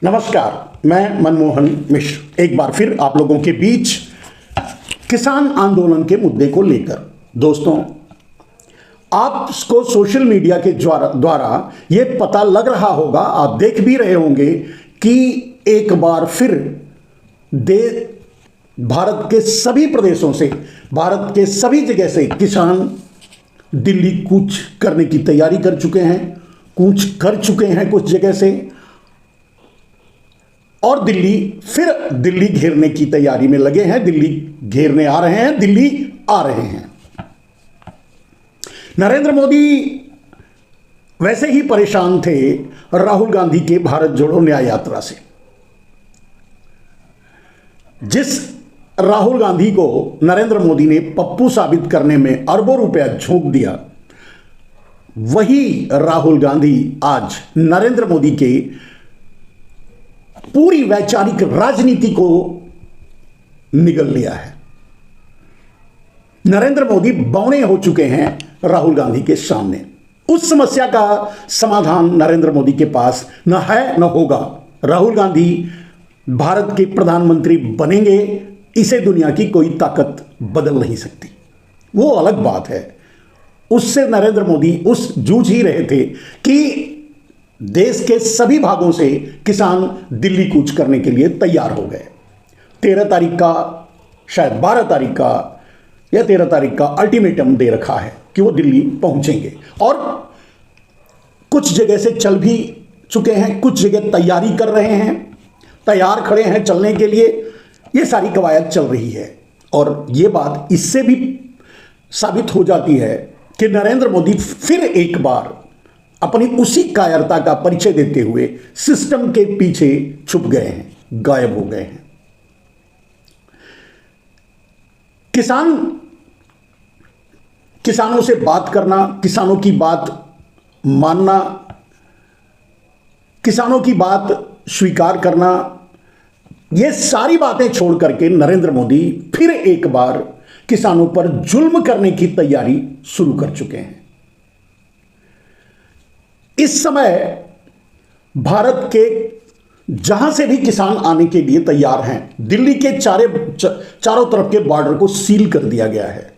नमस्कार, मैं मनमोहन मिश्र एक बार फिर आप लोगों के बीच किसान आंदोलन के मुद्दे को लेकर। दोस्तों, आपको सोशल मीडिया के द्वारा ये पता लग रहा होगा, आप देख भी रहे होंगे कि एक बार फिर भारत के सभी प्रदेशों से, भारत के सभी जगह से किसान दिल्ली कूच करने की तैयारी कर चुके हैं, कूच कर चुके हैं कुछ जगह से, और दिल्ली घेरने की तैयारी में लगे हैं। दिल्ली घेरने आ रहे हैं, दिल्ली आ रहे हैं। नरेंद्र मोदी वैसे ही परेशान थे राहुल गांधी के भारत जोड़ो न्याय यात्रा से। जिस राहुल गांधी को नरेंद्र मोदी ने पप्पू साबित करने में अरबों रुपया झोंक दिया, वही राहुल गांधी आज नरेंद्र मोदी के पूरी वैचारिक राजनीति को निगल लिया है। नरेंद्र मोदी बौने हो चुके हैं राहुल गांधी के सामने। उस समस्या का समाधान नरेंद्र मोदी के पास न है न होगा। राहुल गांधी भारत के प्रधानमंत्री बनेंगे, इसे दुनिया की कोई ताकत बदल नहीं सकती। वो अलग बात है। उससे नरेंद्र मोदी उस जूझ ही रहे थे कि देश के सभी भागों से किसान दिल्ली कूच करने के लिए तैयार हो गए। 13 तारीख का, शायद 12 तारीख का या 13 तारीख का अल्टीमेटम दे रखा है कि वो दिल्ली पहुंचेंगे, और कुछ जगह से चल भी चुके हैं, कुछ जगह तैयारी कर रहे हैं, तैयार खड़े हैं चलने के लिए। ये सारी कवायद चल रही है, और ये बात इससे भी साबित हो जाती है कि नरेंद्र मोदी फिर एक बार अपनी उसी कायरता का परिचय देते हुए सिस्टम के पीछे छुप गए हैं, गायब हो गए हैं। किसानों से बात करना, किसानों की बात मानना, किसानों की बात स्वीकार करना, ये सारी बातें छोड़ करके नरेंद्र मोदी फिर एक बार किसानों पर जुल्म करने की तैयारी शुरू कर चुके हैं। इस समय भारत के जहां से भी किसान आने के लिए तैयार हैं, दिल्ली के चारों तरफ के बॉर्डर को सील कर दिया गया है।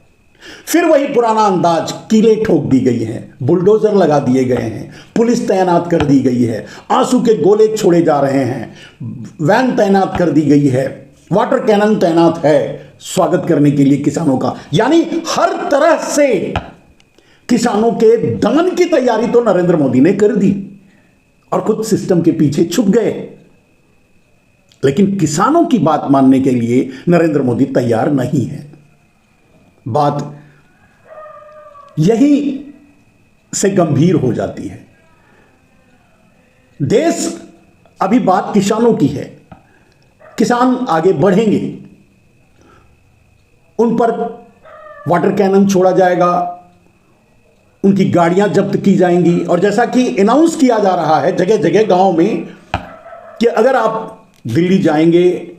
फिर वही पुराना अंदाज, कीलें ठोक दी गई हैं, बुलडोजर लगा दिए गए हैं, पुलिस तैनात कर दी गई है, आंसू के गोले छोड़े जा रहे हैं, वैन तैनात कर दी गई है, वाटर कैनन तैनात है स्वागत करने के लिए किसानों का। यानी हर तरह से किसानों के दमन की तैयारी तो नरेंद्र मोदी ने कर दी और खुद सिस्टम के पीछे छुप गए। लेकिन किसानों की बात मानने के लिए नरेंद्र मोदी तैयार नहीं है। बात यही से गंभीर हो जाती है। देश, अभी बात किसानों की है। किसान आगे बढ़ेंगे, उन पर वाटर कैनन छोड़ा जाएगा, उनकी गाड़ियां जब्त की जाएंगी, और जैसा कि अनाउंस किया जा रहा है जगह जगह गांव में कि अगर आप दिल्ली जाएंगे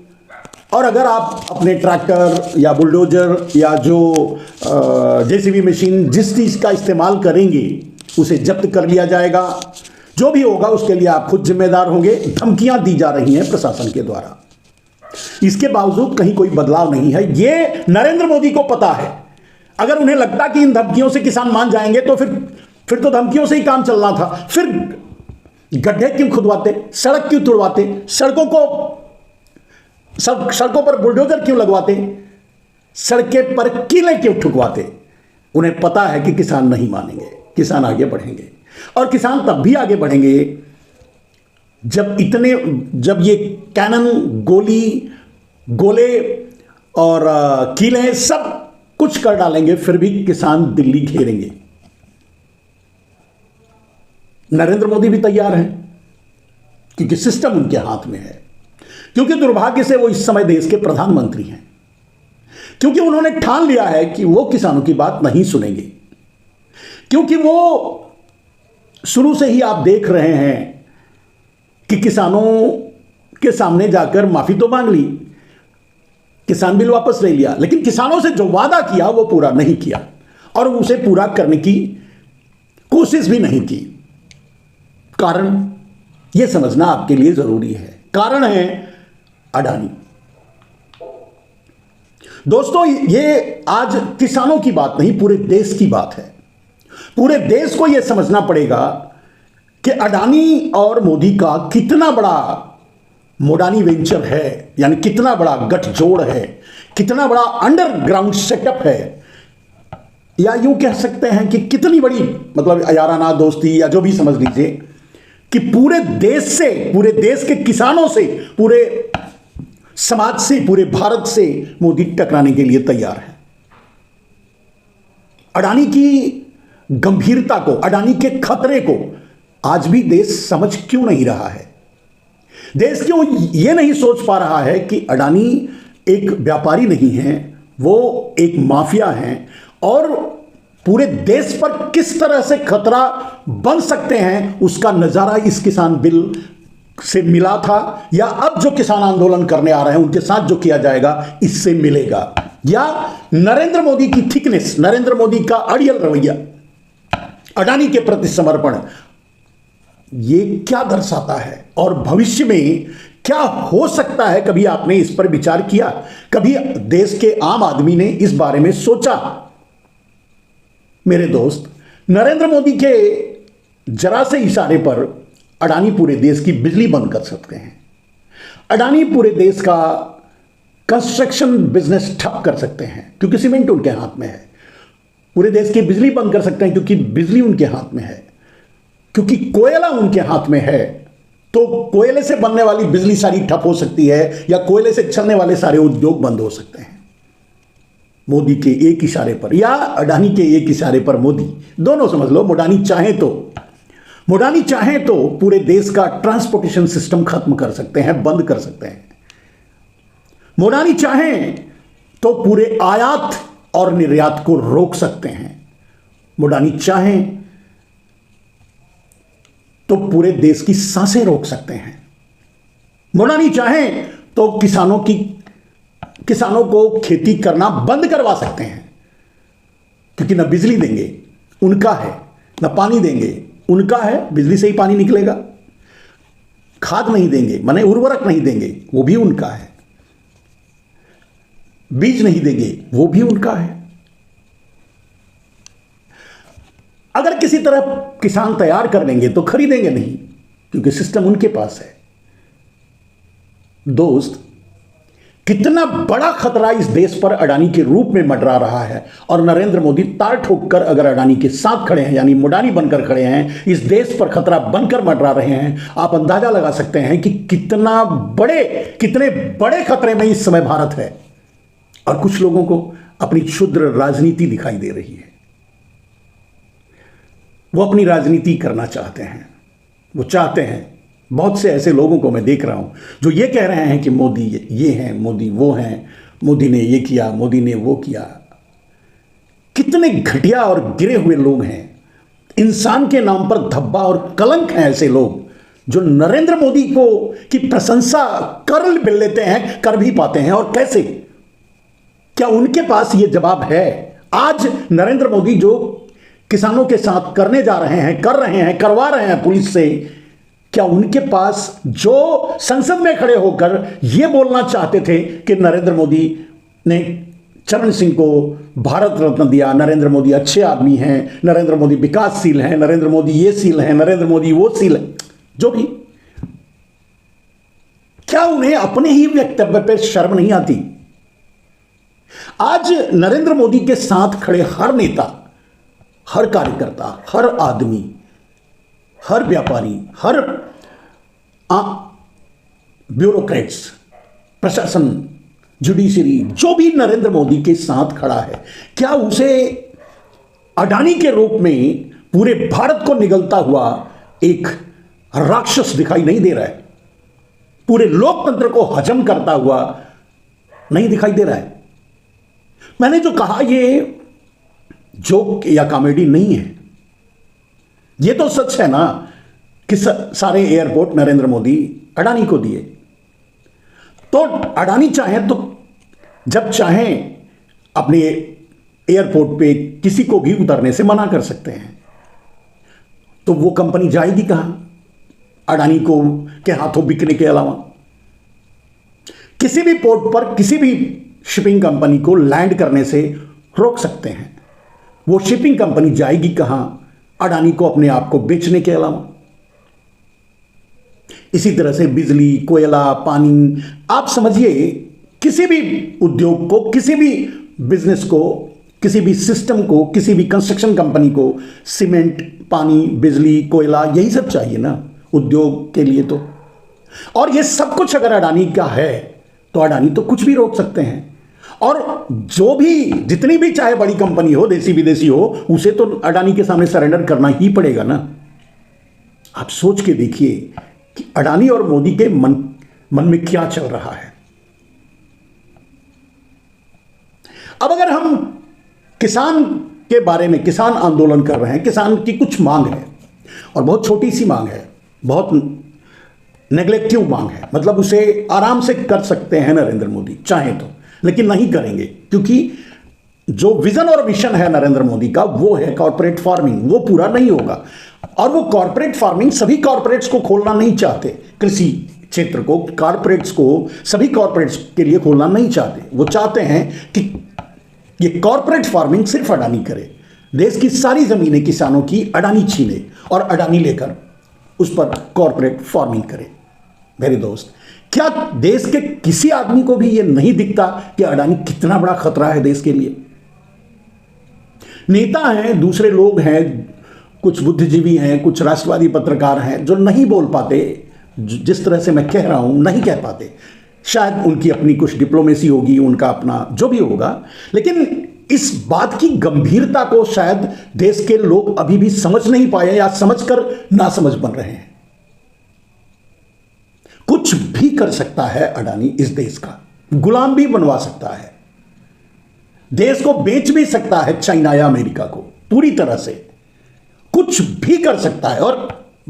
और अगर आप अपने ट्रैक्टर या बुलडोजर या जो जेसीबी मशीन जिस चीज़ का इस्तेमाल करेंगे उसे जब्त कर लिया जाएगा। जो भी होगा उसके लिए आप खुद जिम्मेदार होंगे। धमकियां दी जा रही हैं प्रशासन के द्वारा। इसके बावजूद कहीं कोई बदलाव नहीं है। ये नरेंद्र मोदी को पता है। अगर उन्हें लगता कि इन धमकियों से किसान मान जाएंगे तो फिर तो धमकियों से ही काम चलना था। फिर गड्ढे क्यों खुदवाते, सड़क क्यों तुड़वाते, सड़कों पर बुलडोजर क्यों लगवाते, सड़कें पर कीलें क्यों ठुकवाते। उन्हें पता है कि किसान नहीं मानेंगे, किसान आगे बढ़ेंगे। और किसान तब भी आगे बढ़ेंगे जब ये कैनन, गोले और कीलें सब कुछ कर डालेंगे, फिर भी किसान दिल्ली घेरेंगे। नरेंद्र मोदी भी तैयार हैं, क्योंकि सिस्टम उनके हाथ में है, क्योंकि दुर्भाग्य से वो इस समय देश के प्रधानमंत्री हैं, क्योंकि उन्होंने ठान लिया है कि वो किसानों की बात नहीं सुनेंगे, क्योंकि वो शुरू से ही आप देख रहे हैं कि किसानों के सामने जाकर माफी तो मांग ली, किसान बिल वापस ले लिया, लेकिन किसानों से जो वादा किया वो पूरा नहीं किया और उसे पूरा करने की कोशिश भी नहीं की। कारण यह समझना आपके लिए जरूरी है कारण है अडानी। दोस्तों, ये आज किसानों की बात नहीं, पूरे देश की बात है। पूरे देश को यह समझना पड़ेगा कि अडानी और मोदी का कितना बड़ा मोडानी वेंचर है, यानी कितना बड़ा गठजोड़ है, कितना बड़ा अंडरग्राउंड सेटअप है, या यूं कह सकते हैं कि कितनी बड़ी मतलब याराना दोस्ती या जो भी समझ लीजिए, कि पूरे देश से, पूरे देश के किसानों से, पूरे समाज से, पूरे भारत से मोदी टकराने के लिए तैयार है। अडानी की गंभीरता को, अडानी के खतरे को आज भी देश समझ क्यों नहीं रहा है? देश क्यों यह नहीं सोच पा रहा है कि अडानी एक व्यापारी नहीं है, वो एक माफिया है, और पूरे देश पर किस तरह से खतरा बन सकते हैं उसका नजारा इस किसान बिल से मिला था, या अब जो किसान आंदोलन करने आ रहे हैं उनके साथ जो किया जाएगा इससे मिलेगा, या नरेंद्र मोदी की थिकनेस, नरेंद्र मोदी का अड़ियल रवैया, अडानी के प्रति समर्पण, ये क्या दर्शाता है और भविष्य में क्या हो सकता है? कभी आपने इस पर विचार किया? कभी देश के आम आदमी ने इस बारे में सोचा? मेरे दोस्त, नरेंद्र मोदी के जरा से इशारे पर अडानी पूरे देश की बिजली बंद कर सकते हैं। अडानी पूरे देश का कंस्ट्रक्शन बिजनेस ठप कर सकते हैं क्योंकि सीमेंट उनके हाथ में है। पूरे देश की बिजली बंद कर सकते हैं क्योंकि बिजली उनके हाथ में है, क्योंकि कोयला उनके हाथ में है। तो कोयले से बनने वाली बिजली सारी ठप हो सकती है, या कोयले से चलने वाले सारे उद्योग बंद हो सकते हैं मोदी के एक इशारे पर, या अडानी के एक इशारे पर। मोदी, दोनों समझ लो। मोडानी चाहे तो पूरे देश का ट्रांसपोर्टेशन सिस्टम खत्म कर सकते हैं, बंद कर सकते हैं। मोडानी चाहे तो पूरे आयात और निर्यात को रोक सकते हैं। मोडानी चाहे तो पूरे देश की सांसें रोक सकते हैं। मोडानी चाहे तो किसानों को खेती करना बंद करवा सकते हैं, क्योंकि ना बिजली देंगे उनका है, ना पानी देंगे उनका है, बिजली से ही पानी निकलेगा। खाद नहीं देंगे, माने उर्वरक नहीं देंगे, वो भी उनका है। बीज नहीं देंगे, वो भी उनका है। अगर किसी तरह किसान तैयार कर लेंगे तो खरीदेंगे नहीं, क्योंकि सिस्टम उनके पास है। दोस्त, कितना बड़ा खतरा इस देश पर अडानी के रूप में मंडरा रहा है, और नरेंद्र मोदी ताल ठोक कर अगर अडानी के साथ खड़े हैं, यानी मोडानी बनकर खड़े हैं, इस देश पर खतरा बनकर मंडरा रहे हैं। आप अंदाजा लगा सकते हैं कि कितने बड़े खतरे में इस समय भारत है। और कुछ लोगों को अपनी क्षुद्र राजनीति दिखाई दे रही है। वो अपनी राजनीति करना चाहते हैं, वो चाहते हैं। बहुत से ऐसे लोगों को मैं देख रहा हूं जो ये कह रहे हैं कि मोदी ये हैं, मोदी वो हैं, मोदी ने ये किया, मोदी ने वो किया। कितने घटिया और गिरे हुए लोग हैं। इंसान के नाम पर धब्बा और कलंक हैं ऐसे लोग जो नरेंद्र मोदी की प्रशंसा कर लेते हैं, कर भी पाते हैं। और कैसे? क्या उनके पास ये जवाब है? आज नरेंद्र मोदी जो किसानों के साथ करने जा रहे हैं, करवा रहे हैं पुलिस से, क्या उनके पास जो संसद में खड़े होकर यह बोलना चाहते थे कि नरेंद्र मोदी ने चरण सिंह को भारत रत्न दिया, नरेंद्र मोदी अच्छे आदमी हैं, नरेंद्र मोदी विकासशील हैं, नरेंद्र मोदी ये शील हैं, नरेंद्र मोदी वो शील है, जो भी, क्या उन्हें अपने ही वक्तव्य पर शर्म नहीं आती? आज नरेंद्र मोदी के साथ खड़े हर नेता, हर कार्यकर्ता, हर आदमी, हर व्यापारी, हर ब्यूरोक्रेट्स, प्रशासन, जुडिशरी, जो भी नरेंद्र मोदी के साथ खड़ा है, क्या उसे अडानी के रूप में पूरे भारत को निगलता हुआ एक राक्षस दिखाई नहीं दे रहा है? पूरे लोकतंत्र को हजम करता हुआ नहीं दिखाई दे रहा है? मैंने जो कहा ये जोक या कॉमेडी नहीं है, ये तो सच है ना कि सारे एयरपोर्ट नरेंद्र मोदी अडानी को दिए। तो अडानी चाहे तो जब चाहें अपने एयरपोर्ट पे किसी को भी उतरने से मना कर सकते हैं। तो वो कंपनी जाएगी कहां अडानी को के हाथों बिकने के अलावा? किसी भी पोर्ट पर किसी भी शिपिंग कंपनी को लैंड करने से रोक सकते हैं। वो शिपिंग कंपनी जाएगी कहां? अडानी को अपने आप को बेचने के अलावा। इसी तरह से बिजली, कोयला, पानी, आप समझिए किसी भी उद्योग को, किसी भी बिजनेस को, किसी भी सिस्टम को, किसी भी कंस्ट्रक्शन कंपनी को सीमेंट, पानी, बिजली, कोयला, यही सब चाहिए ना उद्योग के लिए तो। और ये सब कुछ अगर अडानी का है तो अडानी तो कुछ भी रोक सकते हैं। और जो भी, जितनी भी चाहे बड़ी कंपनी हो, देसी विदेशी हो, उसे तो अडानी के सामने सरेंडर करना ही पड़ेगा ना। आप सोच के देखिए कि अडानी और मोदी के मन में क्या चल रहा है। अब अगर हम किसान के बारे में, किसान आंदोलन कर रहे हैं, किसान की कुछ मांग है और बहुत छोटी सी मांग है, बहुत नेग्लेक्टिव मांग है, मतलब उसे आराम से कर सकते हैं नरेंद्र मोदी चाहें तो, लेकिन नहीं करेंगे क्योंकि जो विजन और मिशन है नरेंद्र मोदी का वो है कॉर्पोरेट फार्मिंग, वो पूरा नहीं होगा। और वो कॉर्पोरेट फार्मिंग सभी कॉर्पोरेट्स को खोलना नहीं चाहते, कृषि क्षेत्र को, कॉर्पोरेट्स को सभी कॉर्पोरेट्स के लिए खोलना नहीं चाहते। वो चाहते हैं कि ये कॉर्पोरेट फार्मिंग सिर्फ अडानी करे, देश की सारी जमीनें किसानों की अडानी छीने और अडानी लेकर उस पर कॉर्पोरेट फार्मिंग करे। मेरे दोस्त, क्या देश के किसी आदमी को भी यह नहीं दिखता कि अडानी कितना बड़ा खतरा है देश के लिए? नेता हैं, दूसरे लोग हैं, कुछ बुद्धिजीवी हैं, कुछ राष्ट्रवादी पत्रकार हैं जो नहीं बोल पाते, जिस तरह से मैं कह रहा हूं नहीं कह पाते। शायद उनकी अपनी कुछ डिप्लोमेसी होगी, उनका अपना जो भी होगा, लेकिन इस बात की गंभीरता को शायद देश के लोग अभी भी समझ नहीं पाए या समझकर नासमझ बन रहे हैं। कुछ भी कर सकता है अडानी, इस देश का गुलाम भी बनवा सकता है, देश को बेच भी सकता है चाइना या अमेरिका को, पूरी तरह से कुछ भी कर सकता है और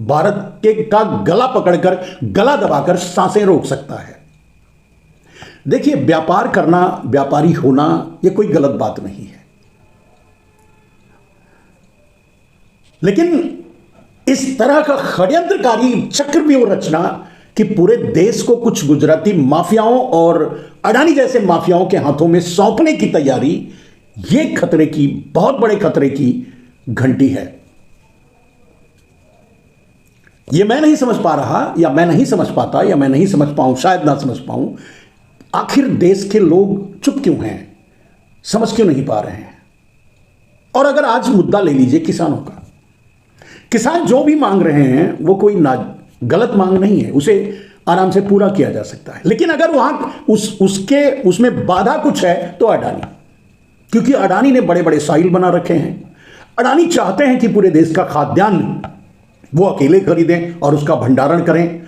भारत के का गला पकड़कर, गला दबाकर सांसें रोक सकता है। देखिए, व्यापार करना, व्यापारी होना, यह कोई गलत बात नहीं है, लेकिन इस तरह का षड्यंत्रकारी चक्रव्यूह रचना कि पूरे देश को कुछ गुजराती माफियाओं और अडानी जैसे माफियाओं के हाथों में सौंपने की तैयारी, यह खतरे की, बहुत बड़े खतरे की घंटी है। यह मैं नहीं समझ पा रहा, या मैं नहीं समझ पाता, या मैं नहीं समझ पाऊं, शायद ना समझ पाऊं, आखिर देश के लोग चुप क्यों हैं, समझ क्यों नहीं पा रहे हैं। और अगर आज मुद्दा ले लीजिए किसानों का, किसान जो भी मांग रहे हैं वो कोई गलत मांग नहीं है, उसे आराम से पूरा किया जा सकता है। लेकिन अगर वहां उसमें बाधा कुछ है तो अडानी, क्योंकि अडानी ने बड़े बड़े साइल बना रखे हैं। अडानी चाहते हैं कि पूरे देश का खाद्यान्न वो अकेले खरीदें और उसका भंडारण करें,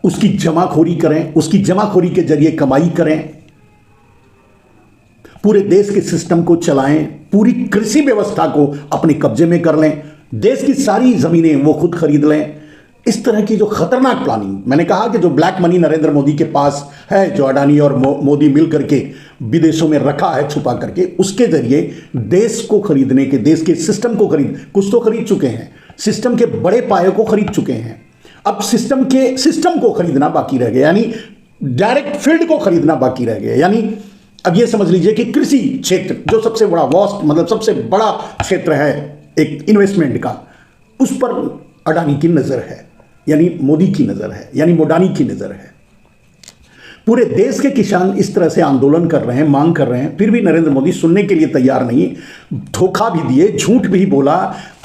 उसकी जमाखोरी करें, उसकी जमाखोरी के जरिए कमाई करें, पूरे देश के सिस्टम को चलाएं, पूरी कृषि व्यवस्था को अपने कब्जे में कर लें, देश की सारी जमीनें वो खुद खरीद लें। इस तरह की जो खतरनाक प्लानिंग, मैंने कहा कि जो ब्लैक मनी नरेंद्र मोदी के पास है, जो अडानी और मोदी मिल करके विदेशों में रखा है छुपा करके, उसके जरिए देश को खरीदने के, देश के सिस्टम को कुछ तो खरीद चुके हैं, सिस्टम के बड़े पाए को खरीद चुके हैं। अब सिस्टम को खरीदना बाकी रह गया, यानी डायरेक्ट फील्ड को खरीदना बाकी रह गया। यानी अब ये समझ लीजिए कि कृषि क्षेत्र जो सबसे बड़ा वास्ट, मतलब सबसे बड़ा क्षेत्र है एक इन्वेस्टमेंट का, उस पर अडानी की नजर है, यानी मोदी की नजर है, यानी मोडानी की नजर है। पूरे देश के किसान इस तरह से आंदोलन कर रहे हैं, मांग कर रहे हैं, फिर भी नरेंद्र मोदी सुनने के लिए तैयार नहीं, धोखा भी दिए, झूठ भी बोला।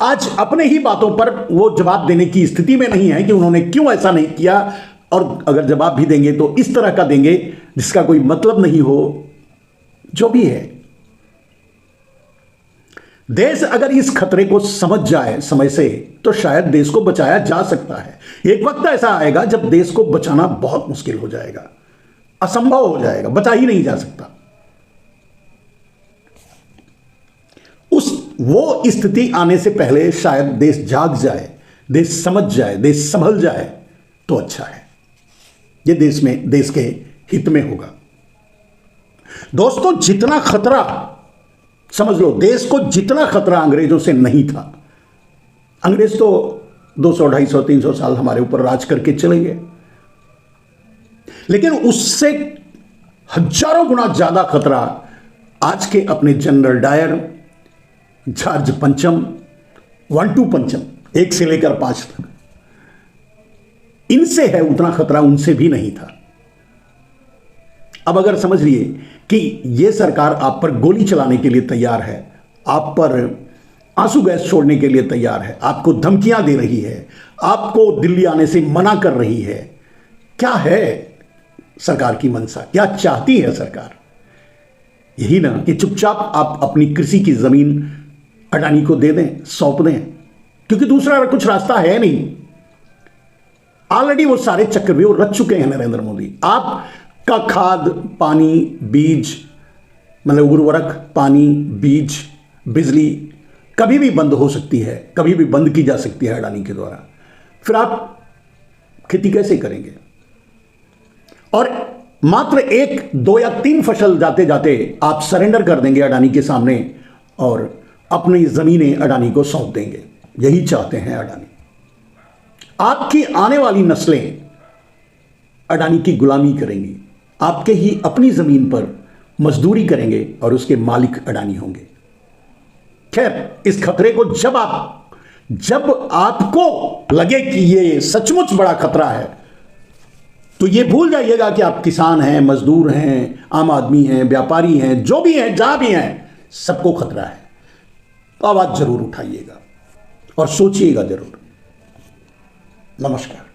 आज अपने ही बातों पर वो जवाब देने की स्थिति में नहीं है कि उन्होंने क्यों ऐसा नहीं किया, और अगर जवाब भी देंगे तो इस तरह का देंगे जिसका कोई मतलब नहीं हो। जो भी है, देश अगर इस खतरे को समझ जाए समय से तो शायद देश को बचाया जा सकता है। एक वक्त ऐसा आएगा जब देश को बचाना बहुत मुश्किल हो जाएगा, असंभव हो जाएगा, बचा ही नहीं जा सकता। वो स्थिति आने से पहले शायद देश जाग जाए, देश समझ जाए, देश संभल जाए तो अच्छा है। ये देश के हित में होगा। दोस्तों, जितना खतरा, समझ लो, देश को जितना खतरा अंग्रेजों से नहीं था, अंग्रेज तो 200, 250, 300 साल हमारे ऊपर राज करके चले गए, लेकिन उससे हजारों गुना ज्यादा खतरा आज के अपने जनरल डायर, जॉर्ज पंचम, 1-2 पंचम 1 से लेकर 5 तक, इनसे है उतना खतरा उनसे भी नहीं था। अब अगर समझ लिए कि यह सरकार आप पर गोली चलाने के लिए तैयार है, आप पर आंसू गैस छोड़ने के लिए तैयार है, आपको धमकियां दे रही है, आपको दिल्ली आने से मना कर रही है, क्या है सरकार की मंशा, क्या चाहती है सरकार? यही ना कि चुपचाप आप अपनी कृषि की जमीन अडानी को दे दें, सौंप दें, क्योंकि दूसरा कुछ रास्ता है नहीं। ऑलरेडी वो सारे चक्रव्यूह रच चुके हैं नरेंद्र मोदी। आपका खाद, पानी, बीज, मतलब उर्वरक, पानी, बीज, बिजली कभी भी बंद हो सकती है, कभी भी बंद की जा सकती है अडानी के द्वारा। फिर आप खेती कैसे करेंगे? और मात्र 1, 2 या 3 फसल जाते जाते आप सरेंडर कर देंगे अडानी के सामने और अपनी जमीनें अडानी को सौंप देंगे। यही चाहते हैं अडानी। आपकी आने वाली नस्लें अडानी की गुलामी करेंगी, आपके ही अपनी जमीन पर मजदूरी करेंगे और उसके मालिक अडानी होंगे। खैर, इस खतरे को जब आपको लगे कि ये सचमुच बड़ा खतरा है, तो ये भूल जाइएगा कि आप किसान हैं, मजदूर हैं, आम आदमी हैं, व्यापारी हैं, जो भी हैं, जहां भी हैं, सबको खतरा है। तो आवाज जरूर उठाइएगा और सोचिएगा जरूर। नमस्कार।